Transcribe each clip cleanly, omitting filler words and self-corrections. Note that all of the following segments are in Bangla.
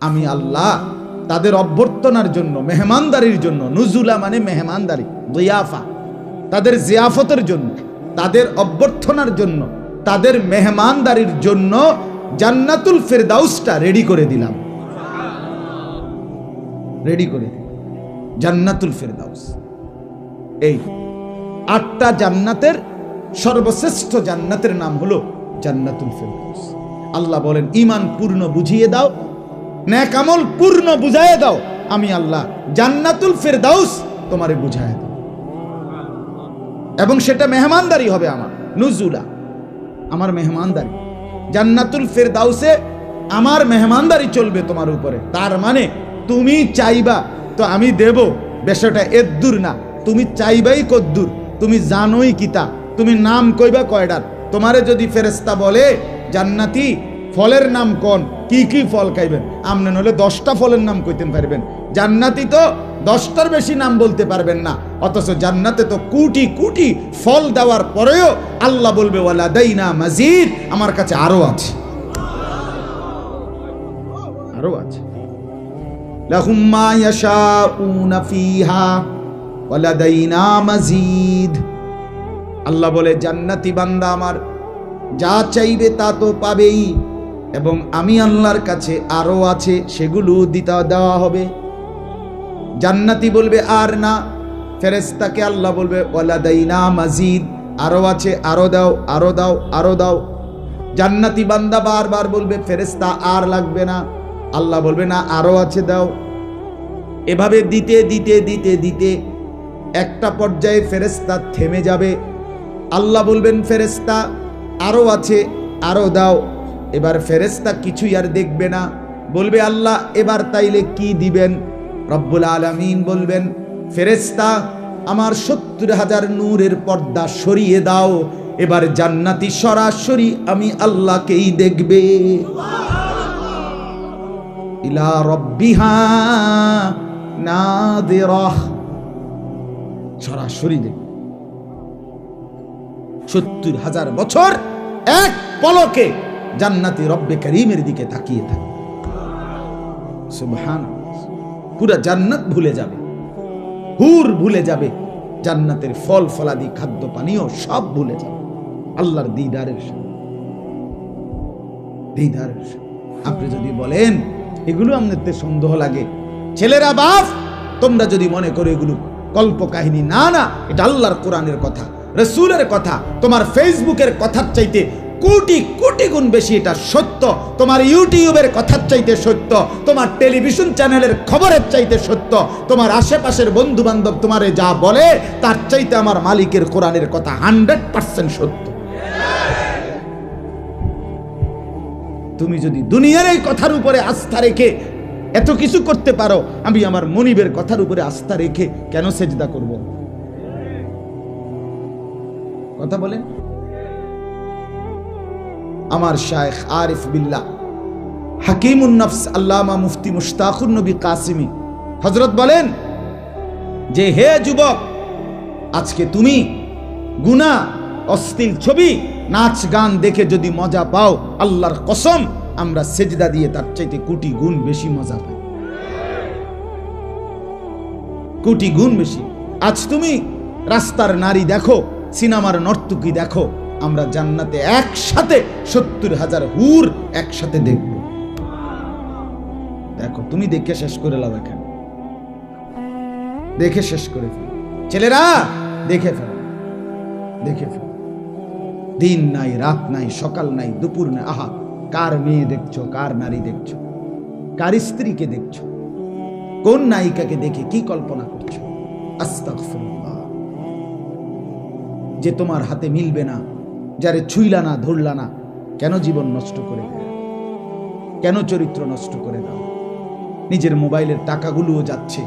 আমি আল্লাহ তাদের অভ্যর্থনার জন্য, মেহমানদারির জন্য, নুজুলা মানে মেহমানদারি, জিয়াফা, তাদের জিয়াফতের জন্য, তাদের অভ্যর্থনার জন্য, তাদের মেহমানদারির জন্য জান্নাতুল ফেরদাউসটা রেডি করে দিলাম। রেডি করে দিলাম জান্নাতুল ফেরদাউস। এই 8টা জান্নাতের সর্বশ্রেষ্ঠ জান্নাতের নাম হলো জান্নাতুল ফেরদাউস। আল্লাহ বলেন, ঈমান পূর্ণ বুঝিয়ে দাও, নেক আমল পূর্ণ বুঝাইয়ে দাও, আমি আল্লাহ জান্নাতুল ফেরদাউস তোমারে বুঝাইয়ে দাও। এবং সেটা মেহমানদারি হবে আমার, নুজুলা, আমার মেহমানদারি। জান্নাতুল ফেরদাউসে আমার মেহমানদারি চলবে তোমার উপরে। তার মানে তুমি চাইবা তো আমি দেব, বিষয়টা এদ্দুর না। তুমি চাইবাই কদ্দুর, তুমি জানোই কিতা, তুমি নাম কইবা কয়ডার। তোমারে যদি ফেরেশতা বলে জান্নাতি ফলের নাম কোন, কি কি ফল খাইবেন, আমনে নলে 10টা ফলের নাম কইতেন পারবেন। জান্নাতি তো 10টার বেশি নাম বলতে পারবেন না, অথচ জান্নাতে তো কোটি কোটি ফল দেওয়ার পরেও আল্লাহ বলবে ওয়ালাদাইনা মাজিদ, আমার কাছে আরো আছে, আরো আছে। লাহুম মা ইয়াশাউনা ফিহা ওয়ালাদাইনা মাজিদ। আল্লাহ বলে জান্নাতি বান্দা আমার যা চাইবে তা তো পাবেই, এবং আমি আল্লাহর কাছে আরো আছে, সেগুলো দেওয়া হবে। জান্নাতি বলবে আর না, ফেরেশতাকে আল্লাহ বলবে ওয়ালাদাইনা মাজিদ, আরো আছে, আরো দাও, আরো দাও, আরো দাও। জান্নাতি বান্দা বারবার বলবে ফেরেশতা আর লাগবে না, আল্লাহ বলবে না আরো আছে, দাও। এভাবে দিতে দিতে দিতে দিতে একটা পর্যায়ে ফেরেশতা থেমে যাবে। আল্লাহ বলবেন ফেরেশতা আরো আছে, আরো দাও। এবার ফেরেশতা কিছুই আর দেখবে না, বলবে আল্লাহ এবার তাইলে কি দিবেন? রব্বুল আলামিন বলবেন ফেরেশতা আমার 70,000 নূরের পর্দা সরিয়ে দাও, এবার জান্নাতি সরাসরি আমি আল্লাহকেই দেখবে। ইলা রব্বিহা নাদিরাহ, সরাসরি দেখবে। 70,000 বছর এক পলকে জান্নাতি রব্বে করিমের দিকে তাকিয়ে থাকে। সুবহানাল্লাহ, পুরা জান্নাত ভুলে যাবে, হুর ভুলে যাবে, জান্নাতের ফল ফলাদি খাদ্য পানীয় সব ভুলে যাবে আল্লাহর দিদারের সাথে। দিদারের সাথে আপনি যদি বলেন এগুলো আপনাদের সন্দেহ লাগে, ছেলেরা বাপ তোমরা যদি মনে করো এগুলো কল্প কাহিনী, না না, এটা আল্লাহর কোরআনের কথা, রাসূলের কথা। তোমার ফেসবুকের কথার চাইতে কোটি কোটি গুণ বেশি এটা সত্য, তোমার ইউটিউবের কথার চাইতে সত্য, তোমার টেলিভিশন চ্যানেলের খবরের চাইতে সত্য, তোমার আশেপাশের বন্ধু বান্ধব তোমারে যা বলে তার চাইতে আমার মালিকের কোরআনের কথা 100% সত্য। তুমি যদি দুনিয়ার এই কথার উপরে আস্থা রেখে এত কিছু করতে পারো, আমি আমার মনিবের কথার উপরে আস্থা রেখে কেন সেজদা করব? কথা বলেন। আমার শায়েখ আরিফ বিল্লাহ হাকিমুন নফস আল্লামা মুফতি মুশতাকুন নবী কাসিমি হযরত বলেন যে হে যুবক, আজকে তুমি গুনাহ, অশ্লীল ছবি, নাচ গান দেখে যদি মজা পাও, আল্লাহর কসম আমরা সেজদা দিয়ে তার চাইতে কোটি গুণ বেশি মজা পাই, কোটি গুণ বেশি। আজ তুমি রাস্তার নারী দেখো, সিনেমার নর্তকী দেখো, আমরা জান্নাতে একসাথে 70,000 হুর একসাথে দেখব। দেখো তুমি দেখে শেষ করে লাভ, এখানে দেখে শেষ করে ফেল। ছেলেরা দেখে ফেল, দেখে ফেল। দিন নাই, রাত নাই, সকাল নাই, দুপুর নাই। আহা, কার মেয়ে দেখছো, কার নারী দেখছো, কার স্ত্রীকে দেখছো, কোন নায়িকাকে দেখে কি কল্পনা করছো? আস্তাগফিরুল্লাহ। যে তোমার হাতে মিলবে না, যারে ছুইলা না, ধরলা না, কেন জীবন নষ্ট করে দাও? কেন চরিত্র নষ্ট করে দাও? নিজের মোবাইলের টাকাগুলোও যাচ্ছে,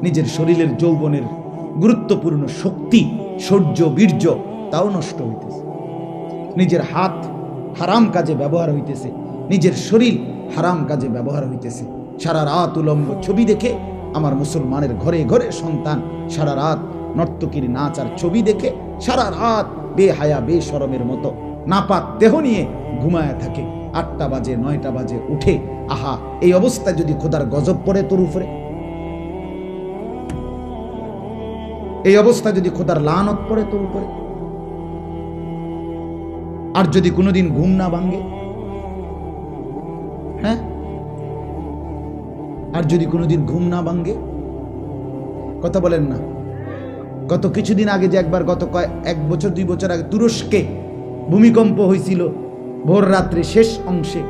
নিজের শরীরের যৌবনের গুরুত্বপূর্ণ শক্তি, শৌর্য, বীর্য তাও নষ্ট হইতেছে। নিজের হাত হারাম কাজে ব্যবহার হইতেছে, নিজের শরীর হারাম কাজে ব্যবহার হইতেছে। সারা রাত উলঙ্গ ছবি দেখে আমার মুসলমানের ঘরে ঘরে সন্তান সারা রাত নর্তকীর নাচ আর ছবি দেখে সারা রাত বেহায়া বেশরমের মতো নাপাক দেহ নিয়ে ঘুমায়া থাকে। 8টা বাজে 9টা বাজে উঠে, আহা, এই অবস্থায় যদি খোদার গজব পড়ে তোর উপরে, এই অবস্থায় যদি খোদার লানত পড়ে তোর উপরে, আর যদি কোনোদিন ঘুম না ভাঙে, হ্যাঁ, আর যদি কোনোদিন ঘুম না ভাঙে, কথা বলেন না। গত কিছুদিন আগে যে একবার, গত 1 বছর 2 বছর আগে তুরস্কে ভূমিকম্প হয়েছিল ভোর রাত্রে শেষ অংশে,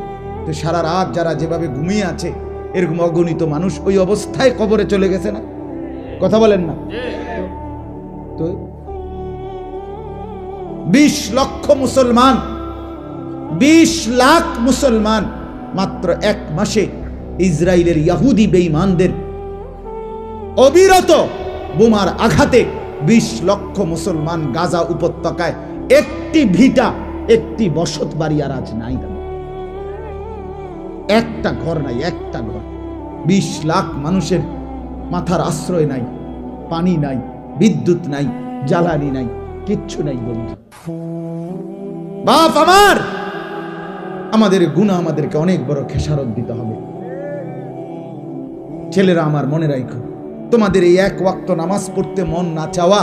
তো সারা রাত যারা যেভাবে ঘুমিয়ে আছে এরকম অগণিত মানুষ ওই অবস্থায় কবরে চলে গেছে না, কথা বলেন না। তো 20 লক্ষ মুসলমান, 20 লাখ মুসলমান মাত্র 1 মাসে ইসরায়েলের ইহুদি বেঈমানদের অবিরত বোমার আঘাতে 20 লক্ষ মুসলমান গাজা উপত্যকায় একটি ভিটা, একটি বসত বাড়ি আর আজ নাই, একটা ঘর নাই, একটা ঘর। 20 লাখ মানুষের মাথার আশ্রয় নাই, পানি নাই, বিদ্যুৎ নাই, জ্বালানি নাই, কিচ্ছু নাই বন্ধু। বাপ আমার, আমাদের গুনাহ আমাদেরকে অনেক বড় খেসারত দিতে হবে। ছেলেরা আমার, মনে রাখো, তোমাদের এই 1 ওয়াক্ত নামাজ পড়তে মন না চাওয়া,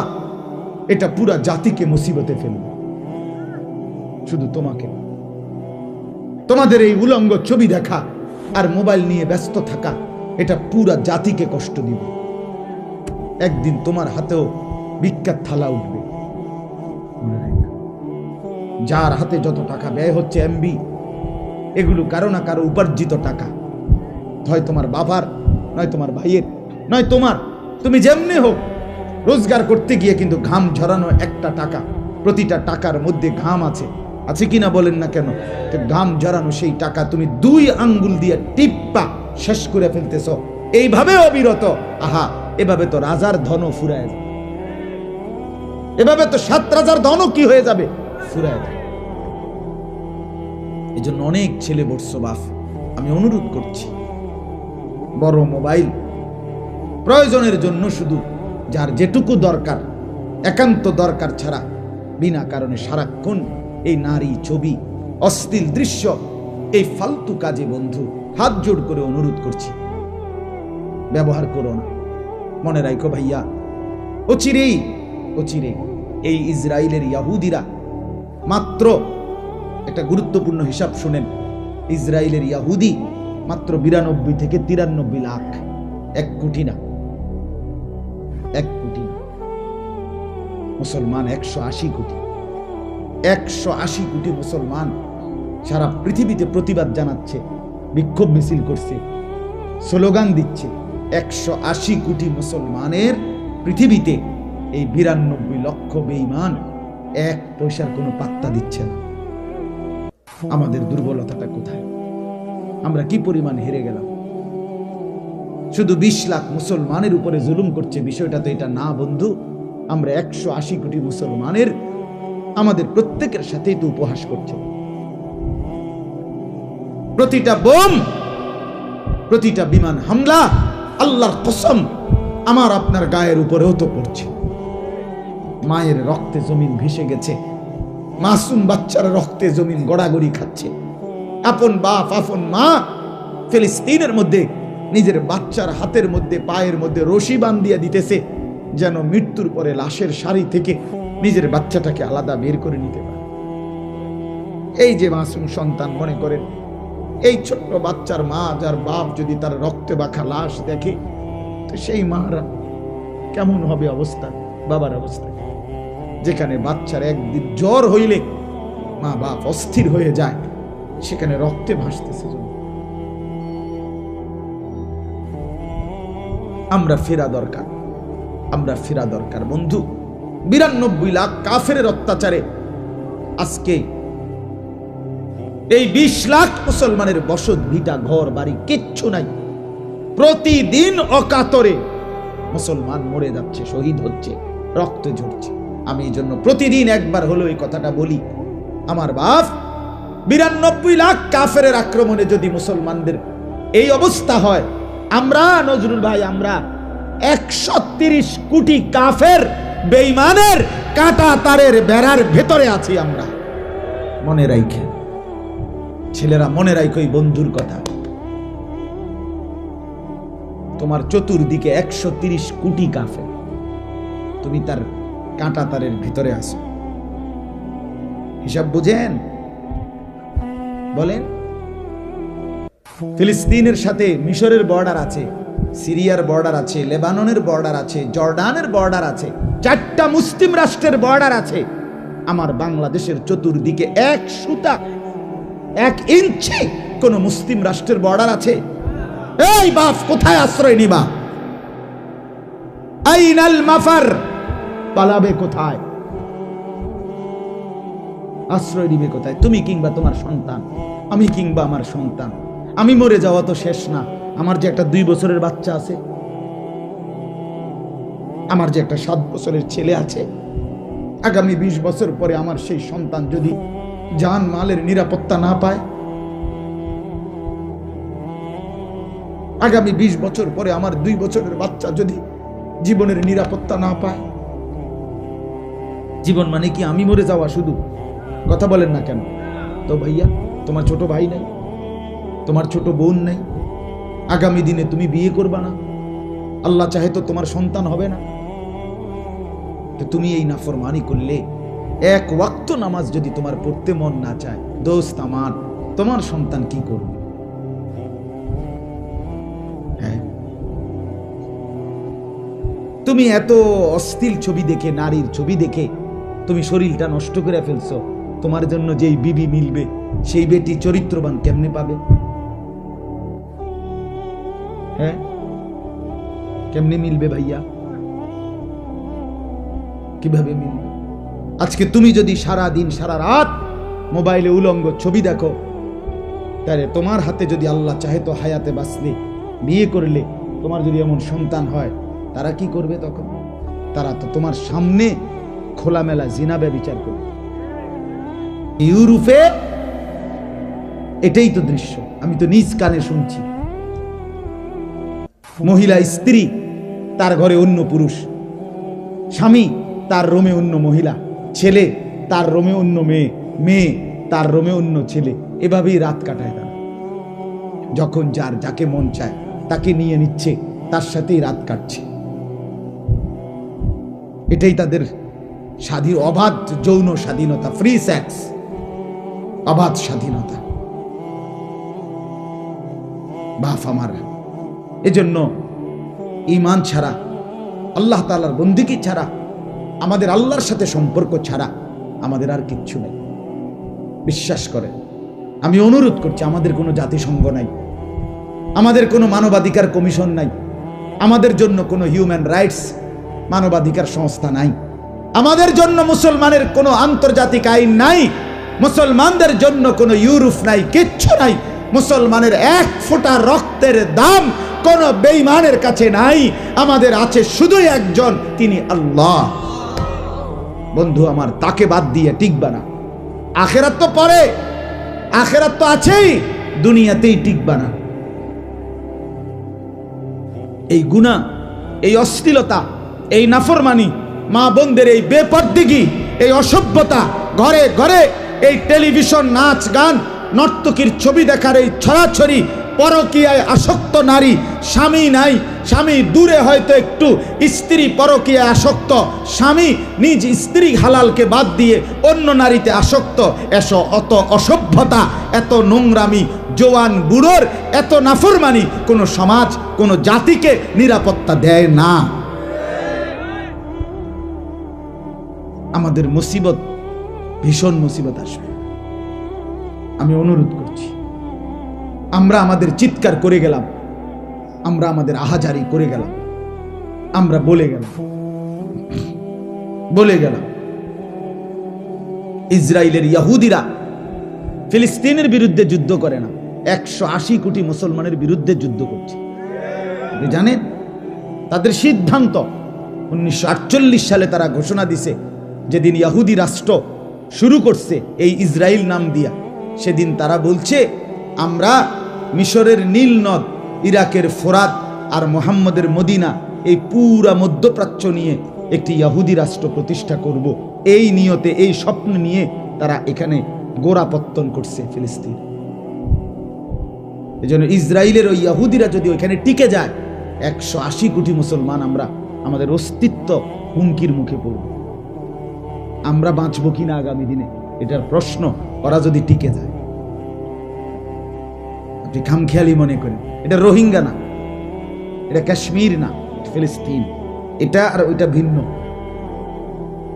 এটা পুরা জাতিকে মুসিবতে ফেলবে। শুধু তোমাকে, তোমাদের এই উলঙ্গ ছবি দেখা আর মোবাইল নিয়ে ব্যস্ত থাকা, এটা পুরা জাতিকে কষ্ট দিবে। একদিন তোমার হাতেও ভিক্ষার থালা উঠবে। যার হাতে যত টাকা ব্যয় হচ্ছে, এমবি, এগুলো কারো না কারো উপার্জিত টাকা, হয় তোমার বাবার, নয় তোমার ভাইয়ের, নয় তোমার। তুমি যেমনি হোক রোজগার করতে গিয়ে কিন্তু ঘাম ঝরানো একটা টাকা, প্রতিটা টাকার মধ্যে ঘাম আছে, আছে কিনা বলেন না কেন? তো ঘাম ঝরানো সেই টাকা তুমি 2 আঙ্গুল দিয়ে টিপ্পা শেষ করে ফেলতেছ, এইভাবে অবিরত। আহা, এভাবে তো রাজার ধনও ফুরায় যাবে, এভাবে তো 7 রাজার ধনও কি হয়ে যাবে, ফুরায় যাবে। এই জন্য অনেক ছেলে বলছো, বাপ, আমি অনুরোধ করছি, বড় মোবাইল প্রয়োজনের জন্য, শুধু যার যেটুকু দরকার, একান্ত দরকার ছাড়া বিনা কারণে সারাক্ষণ এই নারী ছবি, অশ্লীল দৃশ্য, এই ফালতু কাজে বন্ধু হাত জোড় করে অনুরোধ করছি, ব্যবহার করো না। মনে রাখো ভাইয়া, অচিরেই অচিরেই এই ইসরায়েলের ইহুদিরা, মাত্র একটা গুরুত্বপূর্ণ হিসাব শুনেন, ইসরায়েলের ইহুদি মাত্র 92 থেকে 93 লাখ, 1 কোটি না, 1 কোটি না। মুসলমান 180 কোটি, 180 কোটি মুসলমান সারা পৃথিবীতে প্রতিবাদ জানাচ্ছে, বিক্ষোভ মিছিল করছে, স্লোগান দিচ্ছে। 180 কোটি মুসলমানের পৃথিবীতে এই 92 লক্ষ বেঈমান 1 পয়সার কোনো পাত্তা দিচ্ছে না। আমাদের দুর্বলতাটা কোথায়? আমরা কি পরিমাণ হেরে গেলাম? শুধু 20 লাখ মুসলমানের উপরে জুলুম করছে, বিষয়টা তো এটা না বন্ধু। আমরা 180 কোটি মুসলমানের, আমাদের প্রত্যেকের সাথেই তো উপহাস করছে। প্রতিটা বোম, প্রতিটা বিমান হামলা, আল্লাহর কসম, আমার আপনার গায়ের উপরেও তো পড়ছে। মায়ের রক্তে জমিন ভেসে গেছে, মাসুম বাচ্চার রক্তে জমিন গড়াগড়ি খাচ্ছে। আপন বাপ, আপন মা ফিলিস্তিনের মধ্যে নিজের বাচ্চার হাতের মধ্যে, পায়ের মধ্যে রশি বাঁধিয়ে দিতেছে, যেন মৃত্যুর পরে লাশের সারি থেকে নিজের বাচ্চাটাকে আলাদা বের করে নিতে পারে। এই যে মাসুম সন্তান, মনে করেন এই ছোট্ট বাচ্চার মা, যার বাপ যদি তার রক্তে মাখা লাশ দেখে, তো সেই মারা কেমন হবে অবস্থা, বাবার অবস্থা? যেখানে বাচ্চার একদিন জ্বর হইলে মা বাপ অস্থির হয়ে যায়, সেখানে রক্তে ভাসতেছে। আমরা ফেরা দরকার, আমরা ফেরা দরকার বন্ধু। 92 লাখ কাফেরের অত্যাচারে আজকে এই 20 লাখ মুসলমানের বসত ভিটা, ঘর বাড়ি কিচ্ছু নাই। প্রতিদিন অকাতরে মুসলমান মরে যাচ্ছে, শহীদ হচ্ছে, রক্ত ঝরছে। আমি এই জন্য প্রতিদিন একবার হলো এই কথাটা বলি, আমার বাপ, 92 লাখ কাফেরের আক্রমণে যদি মুসলমানদের এই অবস্থা হয়, আমরা নজরুল ভাই, আমরা 130 কোটি কাফের বেঈমানের কাটা তারের বেড়ার ভেতরে আছি আমরা। মনে রাখেন, ছেলেরা মনে রাখো এই বন্ধুর কথা। তোমার চতুর্দিকে 130 কোটি কাফের, তুমি তার কাঁটা তারের ভিতরে আছো। হিসাব বুঝেন? বলেন। ফিলিস্তিনের সাথে মিশরের বর্ডার আছে, সিরিয়ার বর্ডার আছে, লেবাননের বর্ডার আছে, জর্ডানের বর্ডার আছে, 4টা মুসলিম রাষ্ট্রের বর্ডার আছে। আমার বাংলাদেশের চতুর্দিকে 1 সুতা 1 ইঞ্চি কোন মুসলিম রাষ্ট্রের বর্ডার আছে? এই বাপ, কোথায় আশ্রয় নিবা? আইনাল মাফার, পালাবে কোথায়? আশ্রয় নিবে কোথায়? তুমি কিংবা তোমার সন্তান, আমি কিংবা আমার সন্তান। আমি মরে যাওয়া তো শেষ না। আমার যে একটা 2 বছরের বাচ্চা আছে, আমার যে একটা 7 বছরের ছেলে আছে, আগামী 20 বছর পরে আমার সেই সন্তান যদি জান মালের নিরাপত্তা না পায়, আগামী 20 বছর পরে আমার 2 বছরের বাচ্চা যদি জীবনের নিরাপত্তা না পায়, জীবন মানে কি আমি মরে যাওয়া শুধু? কথা বলেন না কেন? তো ভাইয়া, তোমার ছোট ভাই নাই, তোমার ছোট বোন নাই, আগামী দিনে তুমি বিয়ে করবা না, আল্লাহ চাহে তো তোমার সন্তান হবে না। তো তুমি এই নাফরমানি করলে, 1 ওয়াক্ত নামাজ যদি তোমার পড়তে মন না চায়, দোস্ত আমার, তোমার সন্তান কি করবে? হ্যাঁ, তুমি এত অশ্লীল ছবি দেখে, নারীর ছবি দেখে তুমি শরীরটা নষ্ট করে ফেলছো। তোমার জন্য যেই বিবি মিলবে, সেই বেটি চরিত্রবান কেমনে পাবে? হ্যাঁ, কেমনে মিলবে ভাইয়া? কিভাবে মিলবে? আজকে তুমি যদি সারা দিন সারা রাত মোবাইলে উলঙ্গ ছবি দেখো, তাহলে তোমার হাতে যদি আল্লাহ চাহে তো হায়াতে বাঁচলে, বিয়ে করলে, তোমার যদি এমন সন্তান হয়, তারা কি করবে তখন? তারা তো তোমার সামনে খোলামেলা জিনা ব্যভিচার করবে। ইউরোপে এটাই তো দৃশ্য, আমি তো নিজ কানে শুনছি। মহিলা স্ত্রী, তার ঘরে অন্য পুরুষ, স্বামী তার রোমে অন্য মহিলা, ছেলে তার রোমে অন্য মেয়ে, মেয়ে তার রোমে অন্য ছেলে, এভাবেই রাত কাটায় তারা। যখন যার যাকে মন চায় তাকে নিয়ে নিচ্ছে, তার সাথেই রাত কাটছে। এটাই তাদের স্বাধীন, অবাধ যৌন স্বাধীনতা, ফ্রি সেক্স, অবাধ স্বাধীনতা। বাপ আমার, এজন্য ঈমান ছাড়া, আল্লাহ তাআলার বন্দেগী ছাড়া, আমাদের আল্লাহর সাথে সম্পর্ক ছাড়া আমাদের আর কিচ্ছু নেই। বিশ্বাস করে আমি অনুরোধ করছি, আমাদের কোনো জাতিসংঘ নাই, আমাদের কোনো মানবাধিকার কমিশন নাই, আমাদের জন্য কোনো হিউম্যান রাইটস মানবাধিকার সংস্থা নাই, আমাদের জন্য মুসলমানের কোনো আন্তর্জাতিক আইন নাই, মুসলমানদের জন্য কোনো ইউরোপ নাই, কিচ্ছু নাই। মুসলমানের 1 ফোঁটা রক্তের দাম কোন বেঈমানের কাছে নাই। আমাদের আছে শুধুই একজন, তিনি আল্লাহ। বন্ধু আমার, তাকে বাদ দিয়ে টিকবা না। আখেরাত তো পরে, আখেরাত তো আছেই, দুনিয়াতেই টিকবা না। এই গুনাহ, এই অশ্লীলতা, এই নাফরমানি, মা বোনদের এই বেপরদিগি, এই অসভ্যতা, ঘরে ঘরে এই টেলিভিশন, নাচ গান, নর্তকীর ছবি দেখার এই ছড়াছড়ি, পরকীয়ায় আসক্ত নারী, স্বামী নাই, স্বামী দূরে হয়তো একটু, স্ত্রী পরকীয়ায় আসক্ত, স্বামী নিজ স্ত্রী হালালকে বাদ দিয়ে অন্য নারীতে আসক্ত। এসো, অত অসভ্যতা, এত নোংরামি, জওয়ান বুড়োর এত নাফরমানি কোন সমাজ, কোন জাতিকে নিরাপত্তা দেয় না। আমাদের মুসিবত, ভীষণ মুসিবত আসবে। আমি অনুরোধ করছি, আমরা আমাদের চিৎকার করে গেলাম, আমরা আমাদের আহাজারি করে গেলাম, আমরা বলে গেলাম ইসরায়েলের ইহুদিরা ফিলিস্তিনের বিরুদ্ধে যুদ্ধ করে না, 180 কোটি মুসলমানের বিরুদ্ধে যুদ্ধ করছে। আপনি জানেন, তাদের সিদ্ধান্ত 1948 সালে তারা ঘোষণা দিছে, যেদিন ইহুদি রাষ্ট্র শুরু করছে এই ইসরায়েল নাম দিয়া, সেদিন তারা বলছে, আমরা মিশরের নীল নদ, ইরাকের ফোরাত আর মুহাম্মদের মদিনা, এই পুরা মধ্যপ্রাচ্য নিয়ে একটি ইহুদি রাষ্ট্র প্রতিষ্ঠা করব। এই নিয়তে, এই স্বপ্ন নিয়ে তারা এখানে গোড়াপত্তন করছে ফিলিস্তিন। এই জন্য ইসরায়েলের ওই ইহুদিরা যদি ওইখানে টিকে যায়, 180 কোটি মুসলমান আমরা, আমাদের অস্তিত্ব হুমকির মুখে পড়ব। আমরা বাঁচবো কিনা আগামী দিনে, এটার প্রশ্ন। ওরা যদি টিকে যায়, আপনি খামখেয়ালি মনে করেন এটা রোহিঙ্গা না, এটা কাশ্মীর না, ফিলিস্তিন, এটা আর ওইটা ভিন্ন।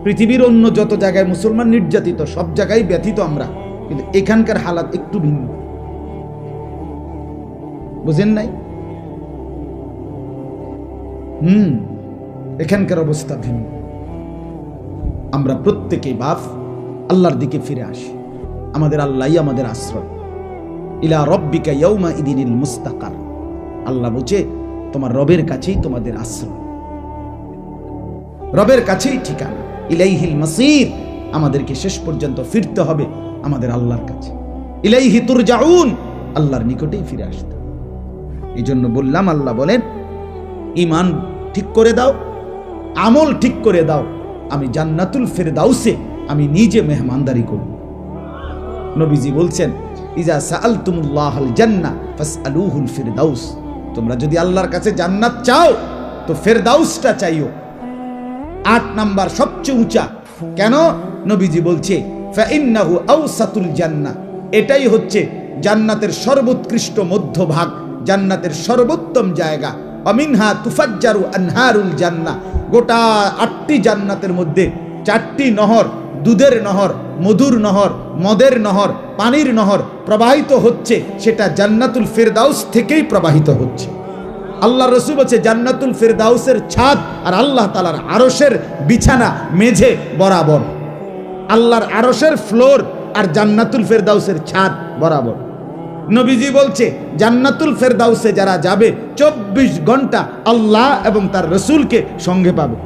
পৃথিবীর অন্য যত জায়গায় মুসলমান নির্যাতিত, সব জায়গায় ব্যথিত আমরা, কিন্তু এখানকার হালাত একটু ভিন্ন। বুঝেন নাই? এখানকার অবস্থা ভিন্ন। আমরা প্রত্যেকেই বাপ আল্লাহর দিকে ফিরে আসি। আমাদের আল্লাহই আমাদের আশ্রয়। ইলা রব্বিকা ইয়াউমা ইদিনিল মুস্তাকার। আল্লাহ বলছে তোমার রবের কাছেই তোমাদের আশ্রয়, রবের কাছেই ঠিকানা। ইলাইহিল মাসির, আমাদেরকে শেষ পর্যন্ত ফিরতে হবে আমাদের আল্লাহর কাছে। ইলাইহি তুরজাউন, আল্লাহর নিকটেই ফিরে আসতে। এই জন্য বললাম, আল্লাহ বলেন ঈমান ঠিক করে দাও, আমল ঠিক করে দাও, আমি জান্নাতুল ফিরদাউসে আমি নিজে মেহমানদারি করব। নবীজি বলছেন ইজা সাআলতুমুল্লাহাল জান্নাহ ফাসআলুহুল ফিরদাউস, তোমরা যদি আল্লাহর কাছে জান্নাত চাও তো ফিরদাউসটা চাইও। 8 নাম্বার সবচেয়ে উঁচা। কেন? নবীজি বলছে ফাইন্নাহু আওসাতুল জান্নাহ, এটাই হচ্ছে জান্নাতের সর্বোৎকৃষ্ট মধ্যভাগ, জান্নাতের সর্বোত্তম জায়গা। অমিনহা তুফাজ্জারু আনহারুল জান্নাহ, গোটা 8টি জান্নাতের মধ্যে 4টি নহর, দুধের নহর, মধুর নহর, মদের নহর, পানির নহর প্রবাহিত হচ্ছে, সেটা জান্নাতুল ফিরদাউস থেকেই প্রবাহিত হচ্ছে। আল্লাহ রাসূল বলছে জান্নাতুল ফিরদাউসের ছাদ আর আল্লাহ তাআলার আরশের বিছানা মেঝে বরাবর। আল্লাহর আরশের ফ্লোর আর জান্নাতুল ফিরদাউসের ছাদ বরাবর। নবীজি বলছে জান্নাতুল ফিরদাউসে যারা যাবে 24 ঘন্টা আল্লাহ এবং তার রাসূলকে সঙ্গে পাবে।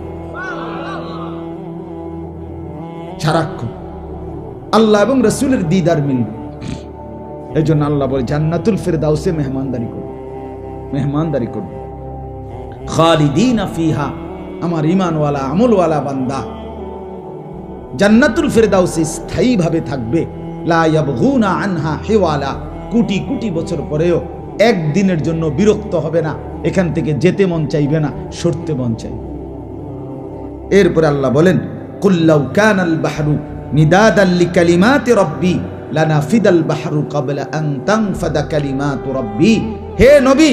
সারাক্ষণ আল্লাহ এবং রাসূলের দিদার মিলবে। এই জন্য আল্লাহ বলে জান্নাতুল ফিরদাউসে মেহমানদারি করবে, মেহমানদারি করবে। খালিদিনা ফিহা, আমার ঈমানওয়ালা আমলওয়ালা বান্দা জান্নাতুল ফিরদাউসে স্থায়ীভাবে থাকবে। লা ইয়াবগুনা আনহা হিওয়ালা, কোটি কোটি বছর পরেও একদিনের জন্য বিরক্ত হবে না, এখান থেকে যেতে মন চাইবে না, সরতে মন চাইবে। এরপরে আল্লাহ বলেন কুল্লাউ কানাল বাহরু মিদাদাল লিকালিমাতি রাব্বি লানাফিদাল বাহরু ক্বাবলা আন তানফাদা কালিমাতু রাব্বি। হে নবী,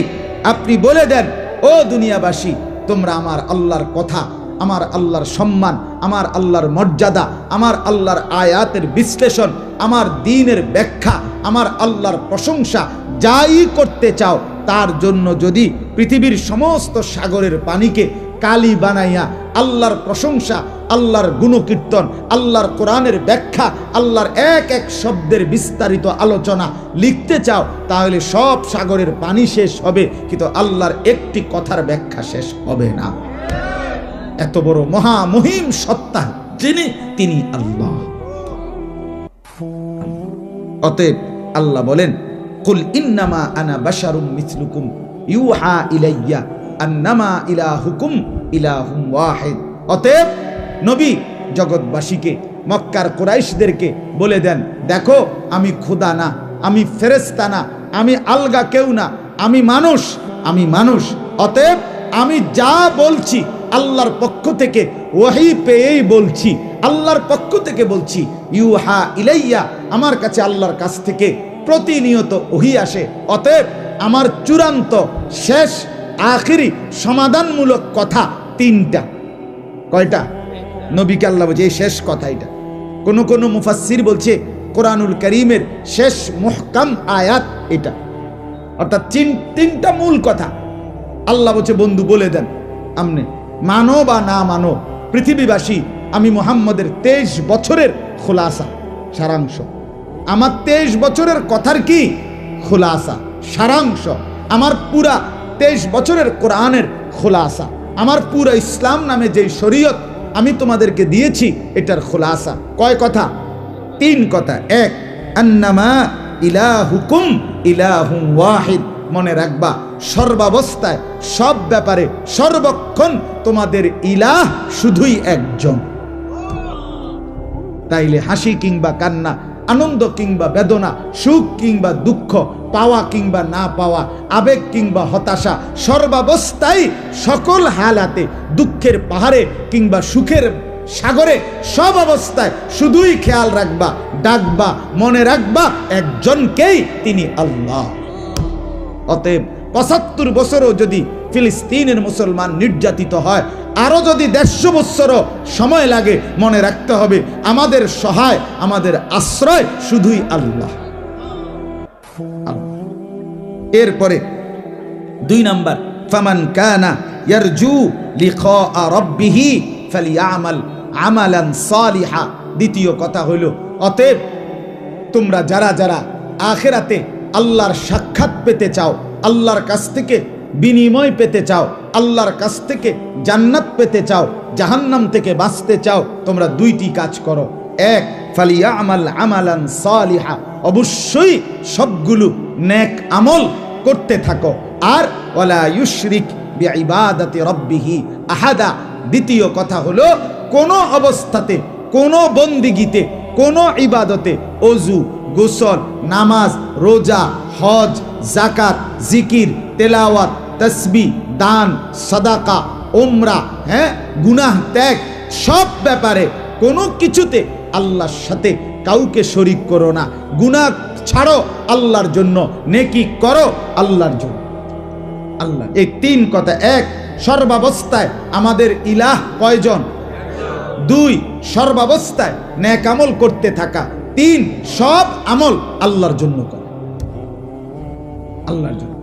আপনি বলে দেন, ও দুনিয়াবাসী, তোমরা আমার আল্লাহর কথা, আমার আল্লাহর সম্মান, আমার আল্লাহর মর্যাদা, আমার আল্লাহর আয়াতের বিশ্লেষণ, আমার দ্বীনের ব্যাখ্যা, আমার আল্লাহর প্রশংসা যাই করতে চাও, তার জন্য যদি পৃথিবীর সমস্ত সাগরের পানিকে কালি বানাইয়া আল্লাহর প্রশংসা, আল্লাহর গুণকীর্তন, আল্লাহর কোরআনের ব্যাখ্যা, আল্লাহর এক এক শব্দের বিস্তারিত আলোচনা লিখতে চাও, তাহলে সব সাগরের পানি শেষ হবে, কিন্তু আল্লাহর একটি কথার ব্যাখ্যা শেষ হবে না। এত বড় মহামহিম সত্তা যিনি, তিনি আল্লাহ। অতএব আল্লাহ বলেন কুল ইন্নামা আনা বাশারুম মিসলুকুম ইউহা ইলাইয়া আন্নামা ইলাহুকুম ইলাহুম ওয়াহিদ। অতএব নবী জগৎবাসীকে, মক্কার কুরাইশদেরকে বলে দেন, দেখো আমি খোদা না, আমি ফেরেশতা না, আমি আলগা কেউ না, আমি মানুষ, আমি মানুষ। অতএব আমি যা বলছি আল্লাহর পক্ষ থেকে ওহী পেয়েই বলছি, আল্লাহর পক্ষ থেকে বলছি। ইউহা ইলাইয়া, আমার কাছে আল্লাহর কাছ থেকে প্রতিনিয়ত ওহী আসে। অতএব আমার চূড়ান্ত শেষ আখিরি সমাধানমূলক কথা 3টা। কয়টা? নবীকে আল্লাহ বলছে এই শেষ কথা। এটা কোন মুফাসসির বলছে কোরআনুল কারীমের শেষ মুহকাম আয়াত এটা, অর্থাৎ 3টা মূল কথা আল্লাহ বলছে বন্ধু বলে দেন, আমনে মানো বা না মানো, পৃথিবীবাসী আমি মুহাম্মদের 23 বছরের খুলাসা, সারাংশ। আমার 23 বছরের কথার কি খুলাসা, সারাংশ। আমার পুরা 23 বছরের কোরআনের খুলাসা, আমার পুরা ইসলাম নামে যে শরীয়ত আমি তোমাদেরকে দিয়েছি, এটার খুলাসা। কয় কথা? 3 কথা। 1, আন্নামা ইলাহুকুম ইলাহুম ওয়াহিদ। মনে রাখবা, সর্বাবস্থায়, সব ব্যাপারে, সর্বক্ষণ তোমাদের ইলাহ শুধুই একজন। তাইলে হাসি কিংবা কান্না আনন্দ কিংবা বেদনা, সুখ কিংবা দুঃখ, পাওয়া কিংবা না পাওয়া, আবেগ কিংবা হতাশা, সর্বাবস্থায় সকল হালাতে, দুঃখের পাহাড়ে কিংবা সুখের সাগরে, সব অবস্থায় শুধুই খেয়াল রাখবা, ডাকবা, মনে রাখবা একজনকেই, তিনি আল্লাহ। অতএব ৭৫ বছরও যদি ফিলিস্তিনের মুসলমান নির্যাতিত হয়, আরো যদি ১৫০ বছরও সময় লাগে, মনে রাখতে হবে আমাদের সহায়, আমাদের আশ্রয় শুধুই আল্লাহ। এরপরে ২ নাম্বার, ফামান কানা ইয়ারজু লিকা রাব্বিহি ফালিয়ামাল আমালান সালিহা। দ্বিতীয় কথা হইল, অতএব তোমরা যারা যারা আখিরাতে আল্লাহর সাক্ষাৎ পেতে চাও, আল্লাহর কাছ থেকে বিনিময় পেতে চাও, আল্লাহর কাছ থেকে জান্নাত পেতে চাও, জাহান্নাম থেকে বাঁচতে চাও, তোমরা 2টি কাজ করো। 1, ফালিয়ামাল আমালান সালিহা, অবশ্যই সবগুলো নেক আমল করতে থাকো। আর ওয়ালা ইউশরিক বিইবাদাতি রাব্বিহি আহাদা। দ্বিতীয় কথা হলো, কোন অবস্থাতে, কোন বন্দিগিতে, কোন ইবাদতে, ওযু, গোসল, নামাজ, রোজা, হজ, যাকাত, জিকির, তেলাওয়াত, তাসবিহ, দান, সাদাকা, উমরা, গুনাহ ত্যাগ, সব ব্যাপারে কোনো কিছুতে আল্লাহর সাথে কাউকে শরীক করো না। গুনাহ ছাড়ো আল্লাহর জন্য, নেকি করো আল্লাহর জন্য। আল্লাহ, এই 3 কথা। 1, সর্বাবস্থায় আমাদের ইলাহ কয়জন? 2, সর্বাবস্থায় নেক আমল করতে থাকা। 3, সব আমল আল্লাহর জন্য করো, আল্লাহর জন্য।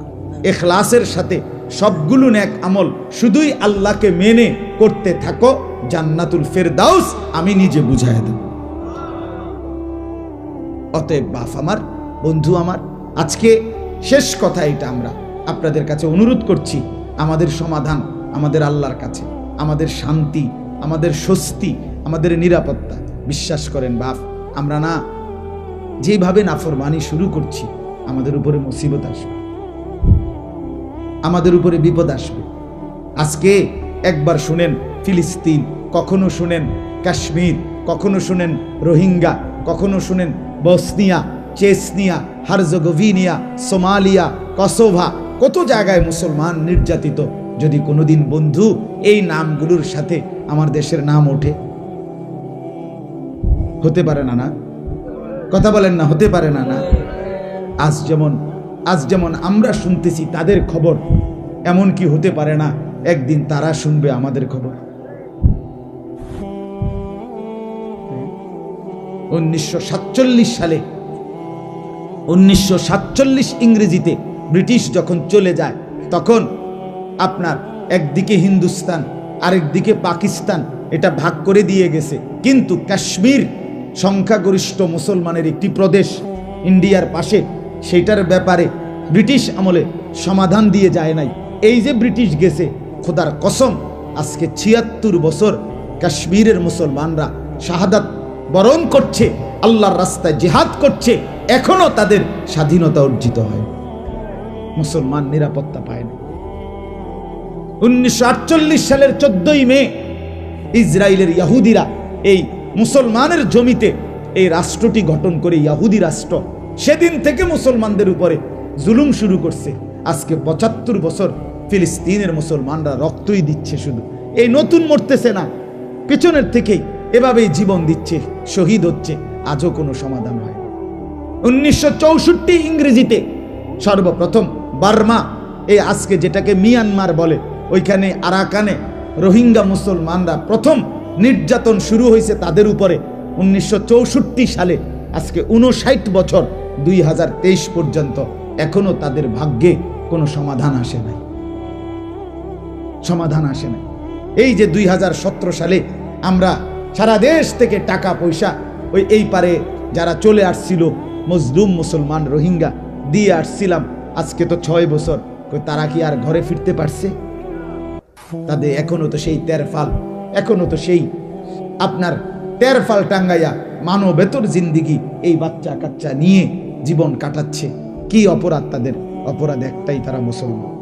ইখলাসের সাথে সবগুলো নেক আমল শুধুই আল্লাহকে মেনে করতে থাকো, জান্নাতুল ফেরদাউস আমি নিজে বুঝাই দেব। অতএব বাপ আমার, বন্ধু আমার, আজকে শেষ কথা এটা, আমরা আপনাদের কাছে অনুরোধ করছি, আমাদের সমাধান আমাদের আল্লাহর কাছে, আমাদের শান্তি, আমাদের স্বস্তি, আমাদের নিরাপত্তা। বিশ্বাস করেন বাপ, আমরা না যেভাবে নাফরমানি শুরু করছি, আমাদের উপরে মুসিবত আসবে, আমাদের উপরে বিপদ আসবে। আজকে একবার শুনেন ফিলিস্তিন, কখনো শুনেন কাশ্মীর, কখনো শুনেন রোহিঙ্গা, কখনো শুনেন বসনিয়া, চেচনিয়া, হার্জেগোভিনা, সোমালিয়া, কসোভা, কত জায়গায় মুসলমান নির্যাতিত। যদি কোনোদিন বন্ধু এই নামগুলোর সাথে আমার দেশের নাম ওঠে, হতে পারে না? না কথা বলেন না, হতে পারে না? না, আজ যেমন আমরা শুনতেছি তাদের খবর, এমন কি হতে পারে না একদিন তারা শুনবে আমাদের খবর? 1947 সালে, 1947 ইংরেজিতে ব্রিটিশ যখন চলে যায়, তখন আপনার একদিকে হিন্দুস্তান, আরেকদিকে পাকিস্তান, এটা ভাগ করে দিয়ে গেছে। কিন্তু কাশ্মীর সংখ্যাগরিষ্ঠ মুসলমানের একটি প্রদেশ, ইন্ডিয়ার পাশে, সেটার ব্যাপারে ব্রিটিশ আমলে সমাধান দিয়ে যায় নাই। এই যে ব্রিটিশ গেছে, খোদার কসম, আজকে ৭৬ বছর কাশ্মীরের মুসলমানরা শাহাদাত বরণ করছে, আল্লাহর রাস্তায় জিহাদ করছে, এখনো তাদের স্বাধীনতা অর্জিত হয়, মুসলমান নিরাপত্তা পায় না। 1948 সালের 14ই মে ইসরায়েলের ইহুদিরা এই মুসলমানের জমিতে এই রাষ্ট্রটি গঠন করে, ইহুদি রাষ্ট্র, সেদিন থেকে মুসলমানদের উপরে জুলুম শুরু করছে। আজকে ৭৫ বছর ফিলিস্তিনের মুসলমানরা রক্তই দিচ্ছে, শুধু এই নতুন মরতেছে না, পিছনের থেকেই এভাবেই জীবন দিচ্ছে, শহীদ হচ্ছে, আজও কোনো সমাধান হয়। 1964 ইংরেজিতে সর্বপ্রথম বার্মা, এই আজকে যেটাকে মিয়ানমার বলে, ওইখানে আরাকানে রোহিঙ্গা মুসলমানরা প্রথম নির্যাতন শুরু হয়েছে তাদের উপরে 1964 সালে। আজকে 59 বছর, 2023 পর্যন্ত এখনো তাদের ভাগ্যে কোনো সমাধান আসে নাই, সমাধান আসে নাই। এই যে 2017 সালে আমরা সারা দেশ থেকে টাকা পয়সা ওই এই পারে যারা চলে আসছিল মজলুম মুসলমান রোহিঙ্গা দিয়ে আসছিলাম, আজকে তো 6 বছর, তারা কি আর ঘরে ফিরতে পারছে? তাদের এখনো তো সেই তেরফাল, এখনো তো সেই আপনার তেরফাল টাঙ্গাইয়া মানবেতর জিন্দিগি এই বাচ্চা কাচ্চা নিয়ে জীবন কাটাচ্ছে। কি অপরাধ তাদের? অপরাধ একটাই, তারা মুসলমান।